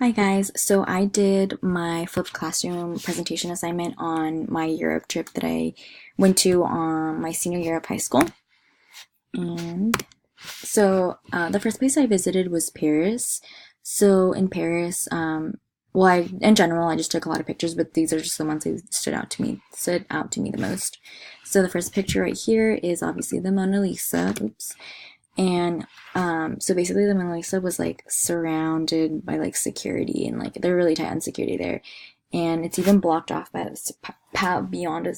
Hi guys, so I did my flipped classroom presentation assignment on my Europe trip that I went to on my senior year of high school. And the first place I visited was Paris. So in Paris, in general I just took a lot of pictures, but these are just the ones that stood out to me the most. So the first picture right here is obviously the Mona Lisa. Oops. And so basically the Mona Lisa was like surrounded by like security, and like they're really tight on security there. And it's even blocked off by beyond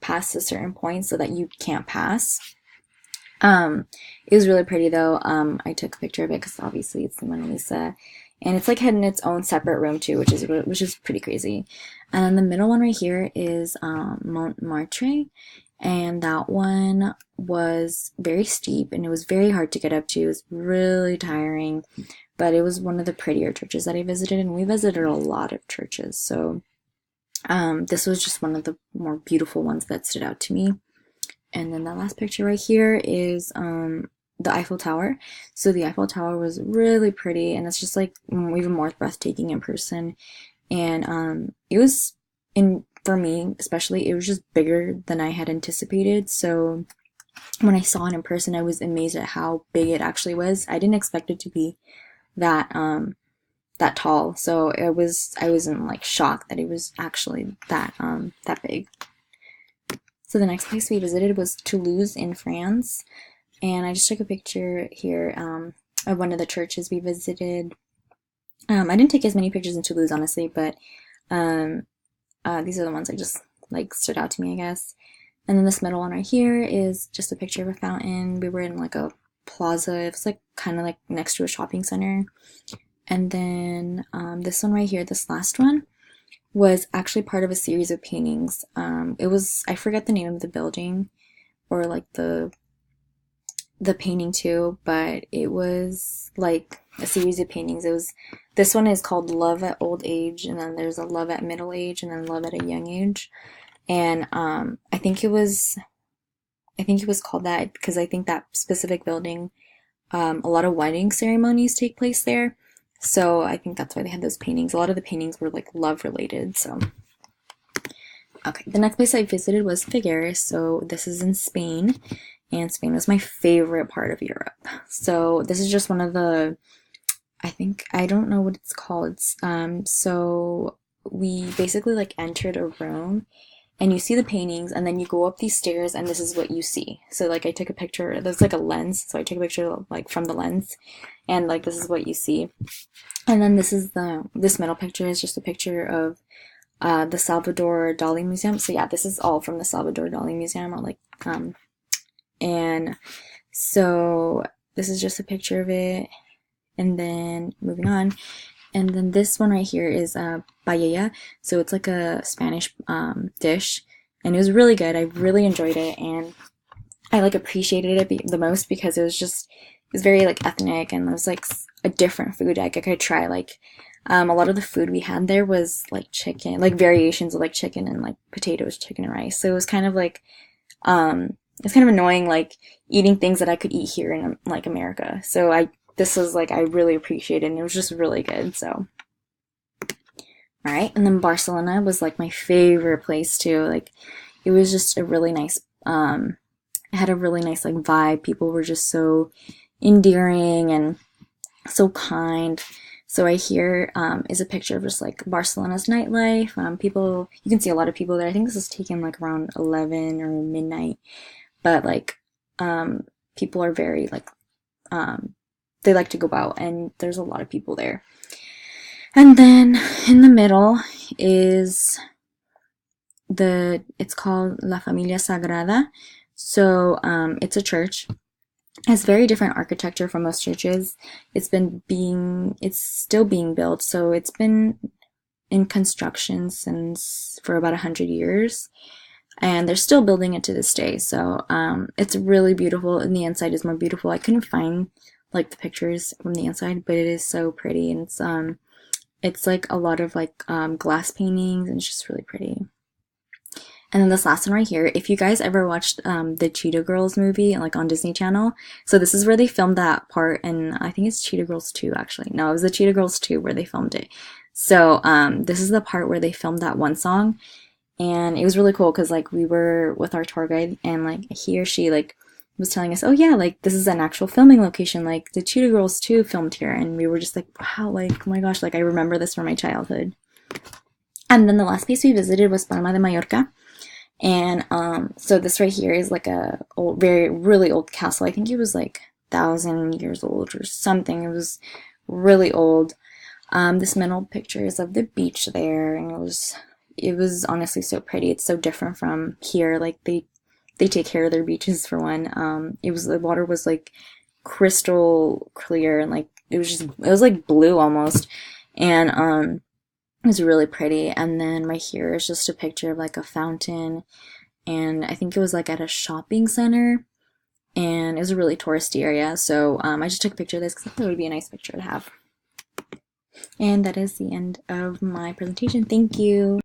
past a certain point so that you can't pass. It was really pretty though. I took a picture of it because obviously it's the Mona Lisa, and it's like had in its own separate room too, which is pretty crazy. And then the middle one right here is Montmartre, and that one was very steep and it was very hard to get up to. It was really tiring, but it was one of the prettier churches that I visited, and we visited a lot of churches. So this was just one of the more beautiful ones that stood out to me. And then that last picture right here is the Eiffel Tower. So the Eiffel Tower was really pretty, and it's just like even more breathtaking in person. And it was for me especially, it was just bigger than I had anticipated. So when I saw it in person, I was amazed at how big it actually was. I didn't expect it to be that that tall. So I wasn't like shocked that it was actually that big. So the next place we visited was Toulouse in France, and I just took a picture here of one of the churches we visited. I didn't take as many pictures in Toulouse, honestly, but these are the ones that just like stood out to me, I guess. And then this middle one right here is just a picture of a fountain. We were in like a plaza. It was like kind of like next to a shopping center. And then this one right here, this last one, was actually part of a series of paintings. I forget the name of the building or like the painting too, but it was like a series of paintings. This one is called Love at Old Age, and then there's a Love at Middle Age, and then Love at a Young Age. And I think it was called that because I think that specific building, a lot of wedding ceremonies take place there. So I think that's why they had those paintings. A lot of the paintings were like love related. So okay, the next place I visited was Figueres. So this is in Spain, and Spain was my favorite part of Europe. So this is just one of the, I don't know what it's called. So we basically like entered a room, and you see the paintings, and then you go up these stairs, and this is what you see. So like I took a picture. There's like a lens, so I took a picture like from the lens, and like this is what you see. And then this middle picture is just a picture of the Salvador Dali Museum. So yeah, this is all from the Salvador Dali Museum. And so this is just a picture of it. And then moving on. And then this one right here is paella. So it's like a Spanish dish. And it was really good. I really enjoyed it. And I like appreciated it the most because it was very like ethnic, and it was like a different food I could try. Like a lot of the food we had there was like chicken, like variations of like chicken and like potatoes, chicken and rice. So it was kind of like it's kind of annoying like eating things that I could eat here in like America. So this was like I really appreciated it, and it was just really good. So all right, and then Barcelona was like my favorite place too. Like it was just a really nice it had a really nice like vibe. People were just so endearing and so kind. So right here is a picture of just like Barcelona's nightlife. You can see a lot of people there. I think this was taken like around 11 or midnight, but like people are very like they like to go out, and there's a lot of people there. And then in the middle is it's called La Familia Sagrada. So it's a church. It has very different architecture from most churches. It's still being built, so it's been in construction for about 100 years, and they're still building it to this day. So it's really beautiful, and the inside is more beautiful. I couldn't find like the pictures from the inside, but it is so pretty, and it's like a lot of like glass paintings, and it's just really pretty. And then this last one right here, if you guys ever watched the Cheetah Girls movie, like on Disney Channel, so this is where they filmed that part, and I think it's Cheetah Girls 2 actually. No, it was the Cheetah Girls 2 where they filmed it. So this is the part where they filmed that one song, and it was really cool because like we were with our tour guide, and like he or she like was telling us, oh yeah, like this is an actual filming location, like the Cheetah Girls 2 filmed here, and we were just like, wow, like oh my gosh, like I remember this from my childhood. And then the last place we visited was Palma de Mallorca. And so this right here is like a old, very really old castle. I think it was like 1,000 years old or something. It was really old. This middle picture is of the beach there, and it was honestly so pretty. It's so different from here. Like they take care of their beaches for one. The water was like crystal clear, and like it was like blue almost, and it was really pretty. And then right here is just a picture of like a fountain, and I think it was like at a shopping center, and it was a really touristy area. So I just took a picture of this because I thought it would be a nice picture to have. And that is the end of my presentation. Thank you.